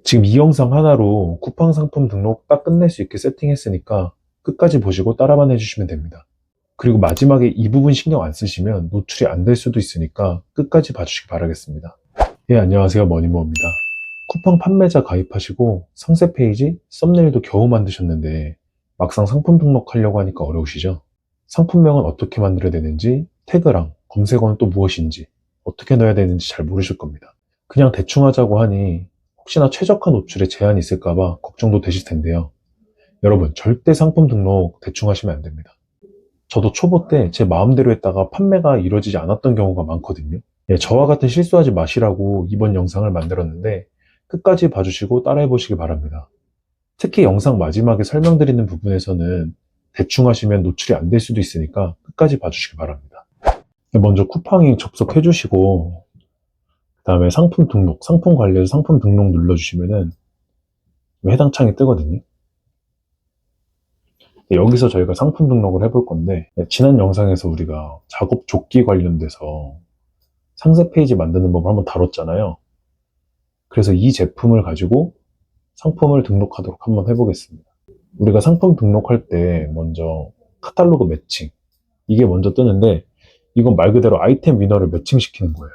지금 이 영상 하나로 쿠팡 상품 등록 딱 끝낼 수 있게 세팅했으니까 끝까지 보시고 따라만 해주시면 됩니다. 그리고 마지막에 이 부분 신경 안 쓰시면 노출이 안 될 수도 있으니까 끝까지 봐주시기 바라겠습니다. 예, 안녕하세요. 머니모입니다. 쿠팡 판매자 가입하시고 상세 페이지, 썸네일도 겨우 만드셨는데 막상 상품 등록하려고 하니까 어려우시죠? 상품명은 어떻게 만들어야 되는지, 태그랑 검색어는 또 무엇인지, 어떻게 넣어야 되는지 잘 모르실 겁니다. 그냥 대충 하자고 하니 혹시나 최적화 노출에 제한이 있을까봐 걱정도 되실 텐데요. 여러분, 절대 상품 등록 대충 하시면 안 됩니다. 저도 초보 때 제 마음대로 했다가 판매가 이루어지지 않았던 경우가 많거든요. 예, 저와 같은 실수하지 마시라고 이번 영상을 만들었는데 끝까지 봐주시고 따라해 보시기 바랍니다. 특히 영상 마지막에 설명드리는 부분에서는 대충 하시면 노출이 안 될 수도 있으니까 끝까지 봐주시기 바랍니다. 먼저 쿠팡에 접속해 주시고 그 다음에 상품 등록, 상품 관리에서 상품 등록 눌러주시면은 해당 창이 뜨거든요. 여기서 저희가 상품 등록을 해볼 건데, 지난 영상에서 우리가 작업 조끼 관련돼서 상세 페이지 만드는 법을 한번 다뤘잖아요. 그래서 이 제품을 가지고 상품을 등록하도록 한번 해보겠습니다. 우리가 상품 등록할 때 먼저 카탈로그 매칭, 이게 먼저 뜨는데 이건 말 그대로 아이템 위너를 매칭시키는 거예요.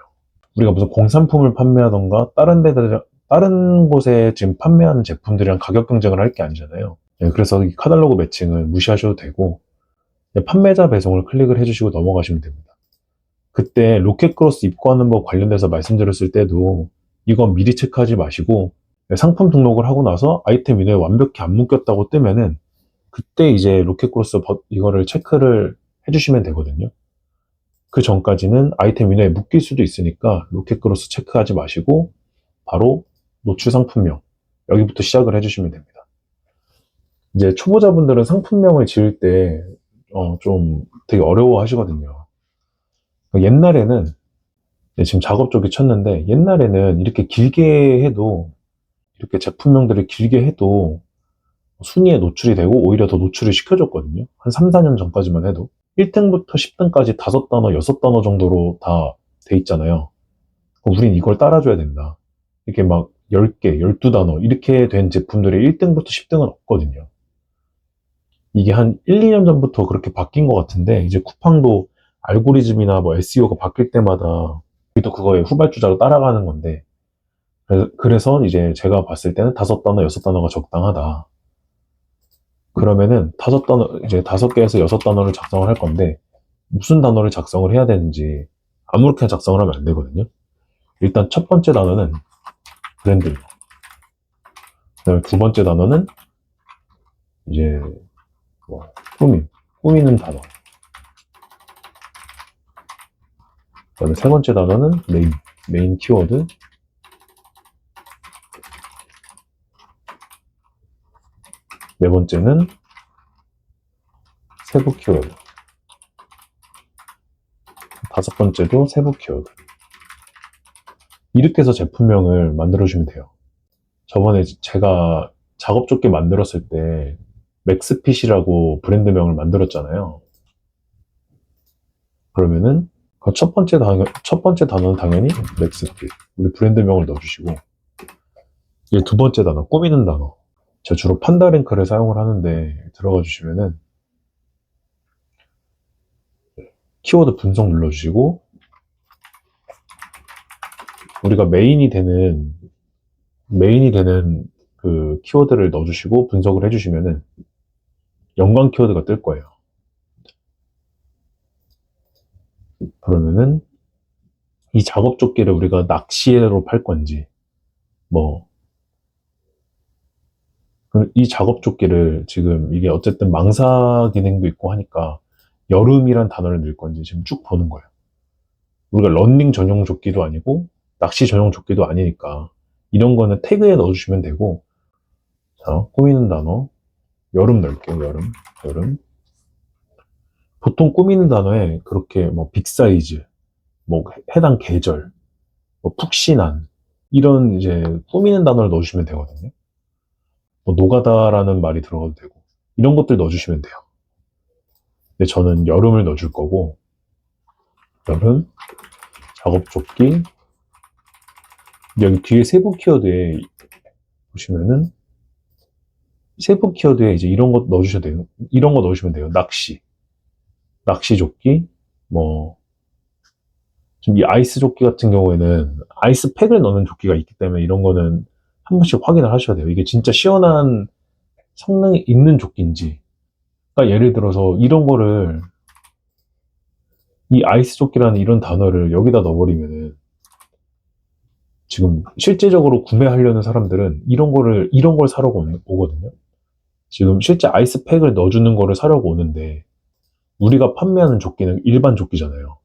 우리가 무슨 공산품을 판매하던가 다른 곳에 지금 판매하는 제품들이랑 가격 경쟁을 할 게 아니잖아요. 그래서 이 카탈로그 매칭은 무시하셔도 되고 판매자 배송을 클릭을 해주시고 넘어가시면 됩니다. 그때 로켓크로스 입고하는 법 관련돼서 말씀드렸을 때도 이건 미리 체크하지 마시고 상품 등록을 하고 나서 아이템 위너에 완벽히 안 묶였다고 뜨면은 그때 이제 로켓크로스 이거를 체크를 해주시면 되거든요. 그 전까지는 아이템 위너에 묶일 수도 있으니까 로켓크로스 체크하지 마시고 바로 노출 상품명 여기부터 시작을 해주시면 됩니다. 이제 초보자분들은 상품명을 지을 때 좀 되게 어려워 하시거든요. 옛날에는 지금 작업 쪽에 쳤는데 옛날에는 이렇게 길게 해도 이렇게 제품명들을 길게 해도 순위에 노출이 되고 오히려 더 노출을 시켜줬거든요. 한 3, 4년 전까지만 해도 1등부터 10등까지 5단어, 6단어 정도로 다 돼 있잖아요. 우린 이걸 따라줘야 된다. 이렇게 막 10개, 12단어 이렇게 된 제품들이 1등부터 10등은 없거든요. 이게 한 1, 2년 전부터 그렇게 바뀐 것 같은데 이제 쿠팡도 알고리즘이나 뭐 SEO가 바뀔 때마다 우리도 그거에 후발주자로 따라가는 건데 그래서 이제 제가 봤을 때는 5단어, 6단어가 적당하다. 그러면은 5단어, 이제 5개에서 6단어를 작성을 할 건데 무슨 단어를 작성을 해야 되는지 아무렇게나 작성을 하면 안 되거든요. 일단 첫 번째 단어는 브랜드, 그다음에 두 번째 단어는 이제 뭐 꾸미는 단어, 그다음에 세 번째 단어는 메인 키워드, 네 번째는 세부 키워드, 다섯 번째도 세부 키워드. 이렇게 해서 제품명을 만들어주면 돼요. 저번에 제가 작업 조끼 만들었을 때 맥스핏이라고 브랜드명을 만들었잖아요. 그러면은 첫 번째 단어는 당연히 맥스핏. 우리 브랜드명을 넣어주시고 이제 두 번째 단어, 꾸미는 단어. 제가 주로 판다랭크를 사용을 하는데 들어가 주시면은 키워드 분석 눌러주시고 우리가 메인이 되는 그 키워드를 넣어주시고 분석을 해주시면은 연관 키워드가 뜰 거예요. 그러면은 이 작업 조끼를 우리가 낚시로 팔 건지 이 작업 조끼를 지금 이게 어쨌든 망사 기능도 있고 하니까 여름이란 단어를 넣을 건지 지금 쭉 보는 거예요. 우리가 런닝 전용 조끼도 아니고 낚시 전용 조끼도 아니니까 이런 거는 태그에 넣어주시면 되고. 자, 꾸미는 단어 여름 넣을게요. 여름. 보통 꾸미는 단어에 그렇게 뭐 빅사이즈, 뭐 해당 계절, 뭐 푹신한 이런 이제 꾸미는 단어를 넣어주시면 되거든요. 뭐 노가다라는 말이 들어가도 되고 이런 것들 넣어주시면 돼요. 근데 저는 여름을 넣어줄 거고 여름 작업 조끼 여기 뒤에 세부 키워드에 보시면은 세부 키워드에 이제 이런 거 넣어주셔도 돼요. 이런 거 넣으시면 돼요. 낚시 조끼, 뭐, 지금 이 아이스 조끼 같은 경우에는 아이스팩을 넣는 조끼가 있기 때문에 이런 거는 한 번씩 확인을 하셔야 돼요. 이게 진짜 시원한 성능이 있는 조끼인지. 그러니까 예를 들어서 이런 거를, 이 아이스 조끼라는 이런 단어를 여기다 넣어버리면은 지금 실제적으로 구매하려는 사람들은 이런 걸 사려고 오거든요. 지금 실제 아이스팩을 넣어주는 거를 사려고 오는데 우리가 판매하는 조끼는 일반 조끼잖아요.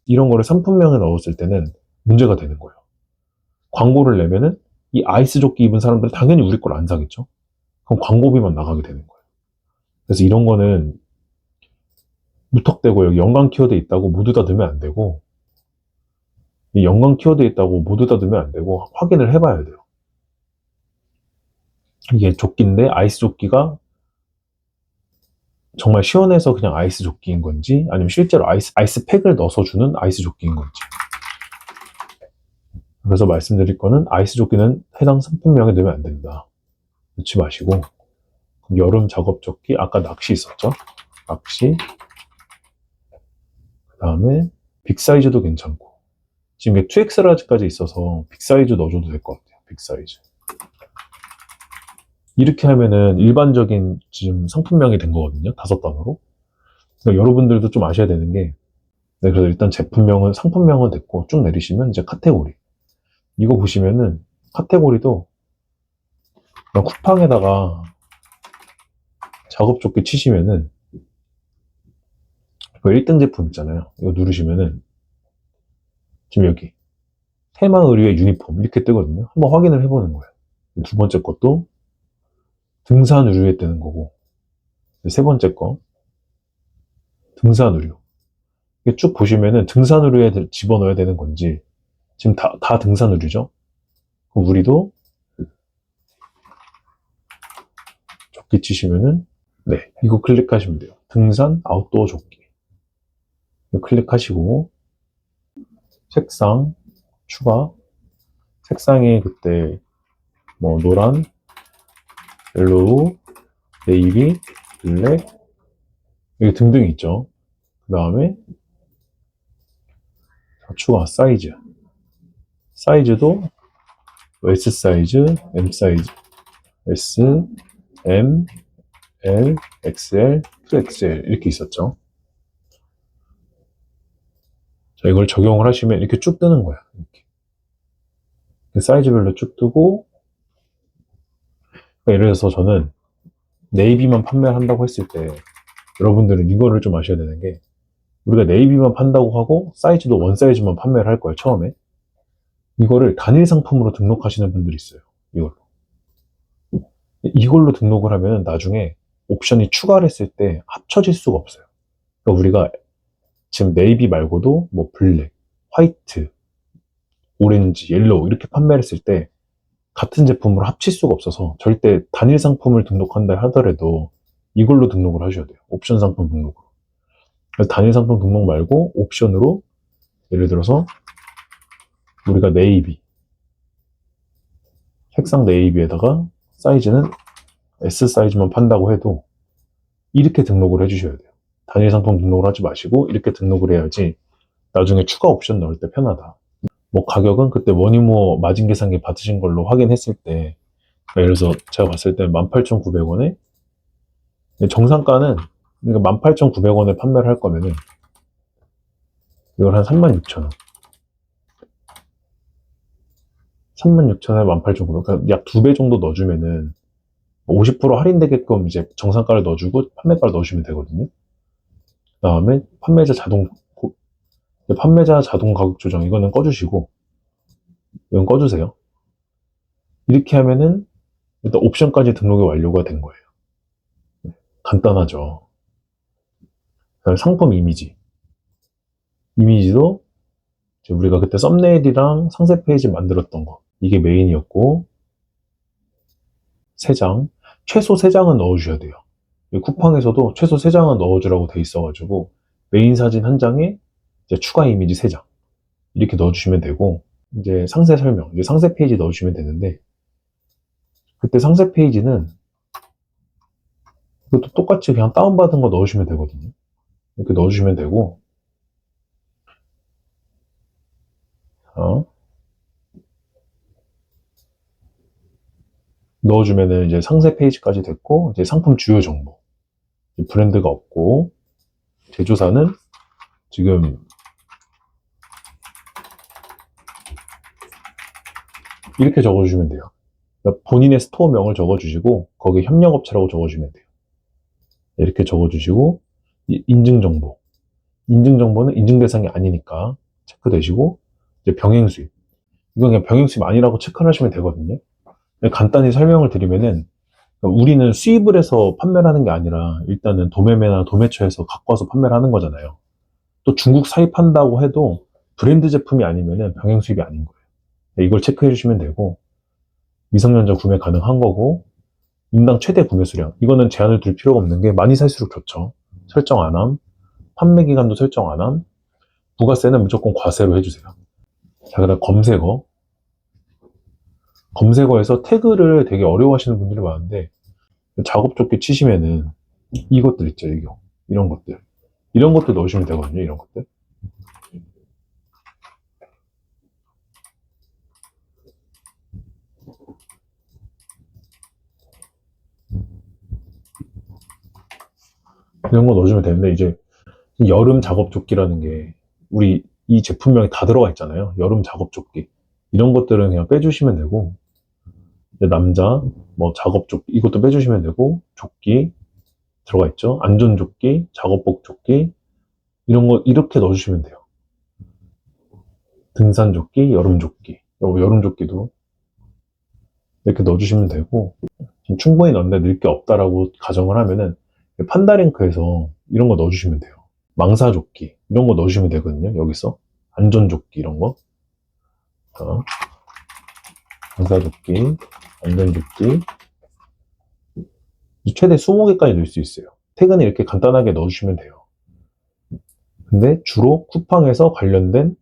이런 거를 상품명에 넣었을 때는 문제가 되는 거예요. 광고를 내면은 이 아이스 조끼 입은 사람들은 당연히 우리 걸 안 사겠죠? 그럼 광고비만 나가게 되는 거예요. 그래서 이런 거는 무턱대고 여기 연관 키워드 있다고 모두 다 넣으면 안 되고, 이 연관 키워드 있다고 모두 다 넣으면 안 되고 확인을 해봐야 돼요. 이게 조끼인데 아이스 조끼가 정말 시원해서 그냥 아이스 조끼인 건지 아니면 실제로 아이스팩을 넣어서 주는 아이스 조끼인 건지. 그래서 말씀드릴 거는 아이스 조끼는 해당 상품명에 넣으면 안 된다. 넣지 마시고, 여름 작업 조끼, 아까 낚시 있었죠? 낚시. 그 다음에 빅 사이즈도 괜찮고. 지금 이게 2X라지까지 있어서 빅 사이즈 넣어줘도 될 것 같아요. 빅 사이즈. 이렇게 하면은 일반적인 지금 상품명이 된 거거든요. 5단어로. 그러니까 여러분들도 좀 아셔야 되는 게, 네, 그래서 일단 제품명은, 상품명은 됐고, 쭉 내리시면 이제 카테고리. 이거 보시면은, 카테고리도 그냥 쿠팡에다가 작업조끼 치시면은, 그 1등 제품 있잖아요. 이거 누르시면은, 지금 여기, 테마 의류의 유니폼, 이렇게 뜨거든요. 한번 확인을 해보는 거예요. 두 번째 것도 등산 의류에 뜨는 거고, 세 번째 거, 등산 의류. 이게 쭉 보시면은 등산 의류에 집어넣어야 되는 건지, 지금 다 등산 의류죠? 그럼 우리도 조끼 치시면은, 네, 이거 클릭하시면 돼요. 등산 아웃도어 조끼. 이거 클릭하시고, 색상, 추가. 색상이 그때, 뭐, 노란, 옐로우, 네이비, 블랙, 여기 등등 있죠. 그 다음에, 추가, 사이즈. 사이즈도 S 사이즈, M 사이즈, S, M, L, XL, 2XL 이렇게 있었죠. 자, 이걸 적용을 하시면 이렇게 쭉 뜨는 거야. 이렇게. 사이즈별로 쭉 뜨고, 그러니까 예를 들어서 저는 네이비만 판매를 한다고 했을 때 여러분들은 이거를 좀 아셔야 되는 게, 우리가 네이비만 판다고 하고 사이즈도 원 사이즈만 판매를 할 거예요. 처음에 이거를 단일 상품으로 등록하시는 분들이 있어요. 이걸로 등록을 하면 나중에 옵션이 추가를 했을 때 합쳐질 수가 없어요. 그러니까 우리가 지금 네이비 말고도 뭐 블랙, 화이트, 오렌지, 옐로우 이렇게 판매를 했을 때 같은 제품으로 합칠 수가 없어서 절대 단일 상품을 등록한다 하더라도 이걸로 등록을 하셔야 돼요. 옵션 상품 등록으로. 단일 상품 등록 말고 옵션으로, 예를 들어서 우리가 네이비, 색상 네이비에다가 사이즈는 S 사이즈만 판다고 해도 이렇게 등록을 해주셔야 돼요. 단일 상품 등록을 하지 마시고 이렇게 등록을 해야지 나중에 추가 옵션 넣을 때 편하다. 뭐 가격은 그때 원유모 마진 계산기 받으신 걸로 확인했을 때, 예를 들어서 제가 봤을 때 18,900원에 정상가는, 그러니까 18,900원에 판매를 할 거면은 이걸 한 36,000원, 36,000원에 18,900원, 그러니까 약 2배 정도 넣어주면은 50% 할인되게끔 이제 정상가를 넣어주고 판매가를 넣으시면 되거든요. 그 다음에 판매자 자동 가격 조정, 이거는 꺼주시고 이건 꺼주세요. 이렇게 하면은 일단 옵션까지 등록이 완료가 된 거예요. 간단하죠. 그다음에 상품 이미지도 우리가 그때 썸네일이랑 상세 페이지 만들었던 거, 이게 메인이었고, 최소 3장은 넣어주셔야 돼요. 쿠팡에서도 최소 3장은 넣어주라고 돼 있어가지고 메인 사진 1장에 이제 추가 이미지 3장 이렇게 넣어주시면 되고, 이제 상세 설명, 이제 상세 페이지 넣어주시면 되는데, 그때 상세 페이지는 이것도 똑같이 그냥 다운받은 거 넣으시면 되거든요. 이렇게 넣어주시면 되고, 넣어주면은 이제 상세 페이지까지 됐고, 이제 상품 주요 정보, 브랜드가 없고, 제조사는 지금 이렇게 적어주시면 돼요. 그러니까 본인의 스토어명을 적어주시고, 거기에 협력업체라고 적어주면 돼요. 이렇게 적어주시고, 인증정보. 인증정보는 인증 대상이 아니니까 체크되시고, 이제 병행수입. 이건 그냥 병행수입 아니라고 체크를 하시면 되거든요. 간단히 설명을 드리면은, 우리는 수입을 해서 판매를 하는 게 아니라 일단은 도매매나 도매처에서 갖고 와서 판매를 하는 거잖아요. 또 중국 사입한다고 해도 브랜드 제품이 아니면은 병행 수입이 아닌 거예요. 이걸 체크해 주시면 되고, 미성년자 구매 가능한 거고, 인당 최대 구매 수량. 이거는 제한을 둘 필요가 없는 게 많이 살수록 좋죠. 설정 안 함. 판매 기간도 설정 안 함. 부가세는 무조건 과세로 해주세요. 자, 그다음 검색어. 검색어에서 태그를 되게 어려워하시는 분들이 많은데, 작업 조끼 치시면은 이것들 있죠, 이거. 이런 것들. 이런 것들 넣으시면 되거든요, 이런 것들. 이런 거 넣어주면 되는데, 이제 여름 작업 조끼라는 게 우리 이 제품명에 다 들어가 있잖아요. 여름 작업 조끼. 이런 것들은 그냥 빼주시면 되고, 이제 남자, 뭐 작업 조끼, 이것도 빼주시면 되고, 조끼 들어가 있죠. 안전 조끼, 작업복 조끼, 이런 거 이렇게 넣어주시면 돼요. 등산 조끼, 여름 조끼. 여름 조끼도 이렇게 넣어주시면 되고, 충분히 넣는데 넣을 게 없다라고 가정을 하면은 판다링크에서 이런 거 넣어주시면 돼요. 망사조끼 이런 거 넣어주시면 되거든요. 여기서 안전조끼 이런 거, 망사조끼, 안전조끼 최대 20개까지 넣을 수 있어요. 태그는 이렇게 간단하게 넣어주시면 돼요. 근데 주로 쿠팡에서 관련된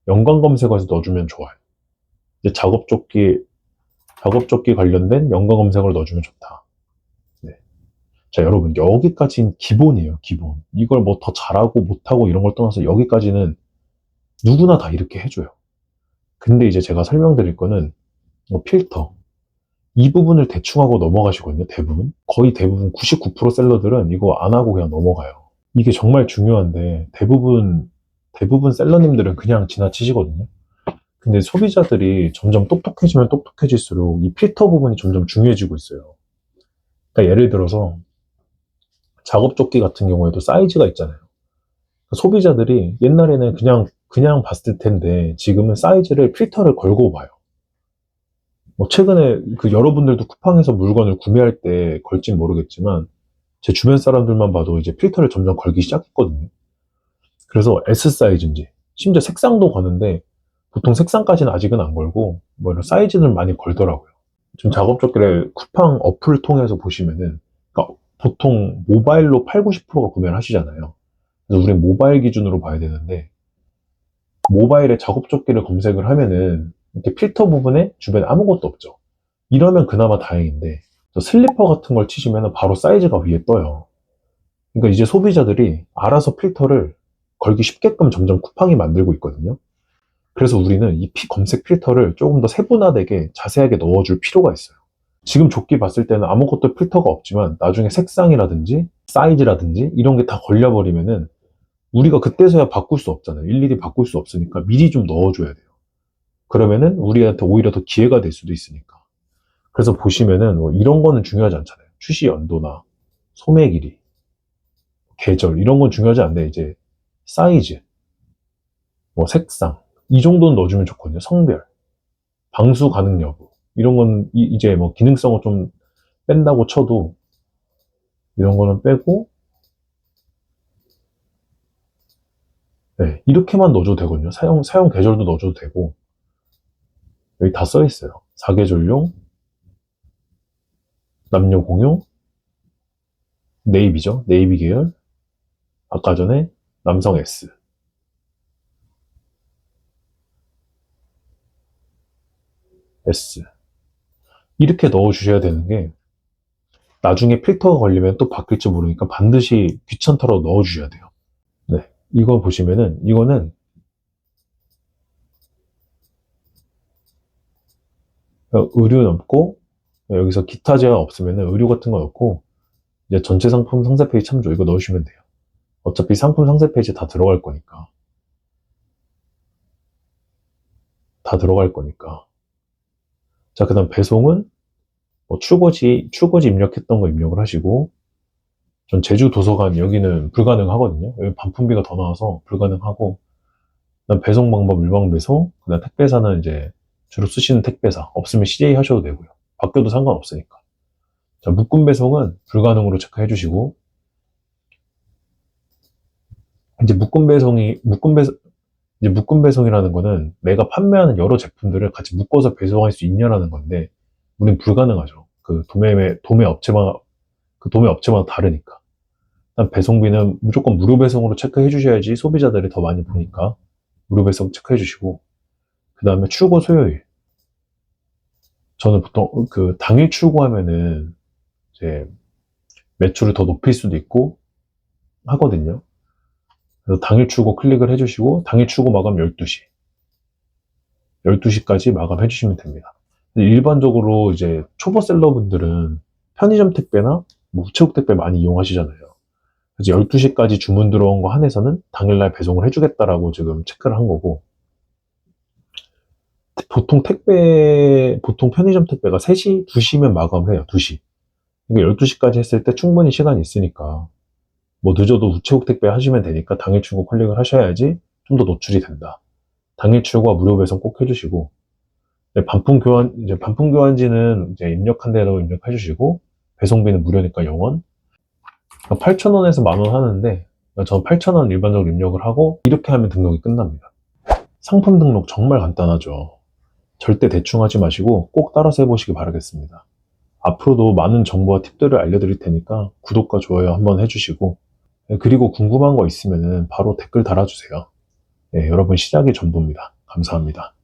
연관 검색어에서 넣어주면 좋아요. 이제 작업조끼 관련된 연관 검색어를 넣어주면 좋다. 네. 자, 여러분, 여기까지는 기본이에요, 기본. 이걸 뭐 더 잘하고 못하고 이런 걸 떠나서 여기까지는 누구나 다 이렇게 해줘요. 근데 이제 제가 설명드릴 거는 필터. 이 부분을 대충 하고 넘어가시거든요, 대부분. 거의 대부분 99% 셀러들은 이거 안 하고 그냥 넘어가요. 이게 정말 중요한데 대부분 셀러님들은 그냥 지나치시거든요. 근데 소비자들이 점점 똑똑해지면 똑똑해질수록 이 필터 부분이 점점 중요해지고 있어요. 그러니까 예를 들어서 작업조끼 같은 경우에도 사이즈가 있잖아요. 소비자들이 옛날에는 그냥 봤을 텐데 지금은 사이즈를 필터를 걸고 봐요. 뭐 최근에 그 여러분들도 쿠팡에서 물건을 구매할 때 걸진 모르겠지만 제 주변 사람들만 봐도 이제 필터를 점점 걸기 시작했거든요. 그래서 S 사이즈인지 심지어 색상도 거는데 보통 색상까지는 아직은 안 걸고 뭐 이런 사이즈는 많이 걸더라고요. 지금 작업조끼를 쿠팡 어플 통해서 보시면은 그러니까 보통 모바일로 8, 90%가 구매를 하시잖아요. 그래서 우리는 모바일 기준으로 봐야 되는데 모바일에 작업조끼를 검색을 하면은 이렇게 필터 부분에 주변에 아무것도 없죠. 이러면 그나마 다행인데 슬리퍼 같은 걸 치시면 바로 사이즈가 위에 떠요. 그러니까 이제 소비자들이 알아서 필터를 걸기 쉽게끔 점점 쿠팡이 만들고 있거든요. 그래서 우리는 이 검색 필터를 조금 더 세분화되게 자세하게 넣어줄 필요가 있어요. 지금 조끼 봤을 때는 아무것도 필터가 없지만 나중에 색상이라든지 사이즈라든지 이런 게 다 걸려버리면은 우리가 그때서야 바꿀 수 없잖아요. 일일이 바꿀 수 없으니까 미리 좀 넣어줘야 돼요. 그러면은 우리한테 오히려 더 기회가 될 수도 있으니까. 그래서 보시면은 뭐 이런 거는 중요하지 않잖아요. 출시 연도나 소매 길이, 계절 이런 건 중요하지 않는데 이제 사이즈, 뭐 색상 이 정도는 넣어주면 좋거든요. 성별, 방수 가능 여부 이런 건 이제 뭐 기능성을 좀 뺀다고 쳐도 이런 거는 빼고 네, 이렇게만 넣어줘도 되거든요. 사용 계절도 넣어줘도 되고 여기 다 써 있어요. 사계절용, 남녀 공용, 네이비죠. 네이비 계열. 아까 전에 남성 S. S. 이렇게 넣어주셔야 되는 게 나중에 필터가 걸리면 또 바뀔지 모르니까 반드시 귀찮더라도 넣어주셔야 돼요. 네, 이거 보시면은 이거는 의류 넣고 여기서 기타 제한 없으면은 의류 같은 거 넣고 이제 전체 상품 상세 페이지 참조 이거 넣으시면 돼요. 어차피 상품 상세 페이지 다 들어갈 거니까. 다 들어갈 거니까. 자, 그 다음 배송은 뭐 출고지 입력했던 거 입력을 하시고, 전 제주 도서관 여기는 불가능하거든요. 여기 반품비가 더 나와서 불가능하고, 그다음 배송 방법 일반 배송, 그다음 택배사는 이제 주로 쓰시는 택배사, 없으면 CJ 하셔도 되고요. 바뀌어도 상관없으니까. 자, 묶음 배송은 불가능으로 체크해 주시고, 이제 묶음 배송이라는 거는 내가 판매하는 여러 제품들을 같이 묶어서 배송할 수 있냐라는 건데, 우린 불가능하죠. 그 도매 업체마다 다르니까. 일단 배송비는 무조건 무료 배송으로 체크해 주셔야지 소비자들이 더 많이 보니까 무료 배송 체크해 주시고, 그 다음에 출고 소요일. 저는 보통 그 당일 출고하면은 이제 매출을 더 높일 수도 있고 하거든요. 그래서 당일 출고 클릭을 해주시고, 당일 출고 마감 12시. 12시까지 마감해 주시면 됩니다. 일반적으로 이제 초보 셀러분들은 편의점 택배나 뭐 우체국 택배 많이 이용하시잖아요. 그래서 12시까지 주문 들어온 거 한해서는 당일날 배송을 해주겠다라고 지금 체크를 한 거고, 보통 편의점 택배가 3시, 2시면 마감을 해요, 2시. 그러니까 12시까지 했을 때 충분히 시간이 있으니까, 뭐 늦어도 우체국 택배 하시면 되니까 당일 출고 클릭을 하셔야지 좀 더 노출이 된다. 당일 출고와 무료 배송 꼭 해주시고, 반품 교환지는 이제 입력한 대로 입력해 주시고, 배송비는 무료니까 0원. 8,000원에서 10,000원 하는데, 전 8,000원 일반적으로 입력을 하고, 이렇게 하면 등록이 끝납니다. 상품 등록 정말 간단하죠. 절대 대충 하지 마시고 꼭 따라서 해보시기 바라겠습니다. 앞으로도 많은 정보와 팁들을 알려드릴 테니까 구독과 좋아요 한번 해주시고, 그리고 궁금한 거 있으면 바로 댓글 달아주세요. 네, 여러분 시작이 전부입니다. 감사합니다.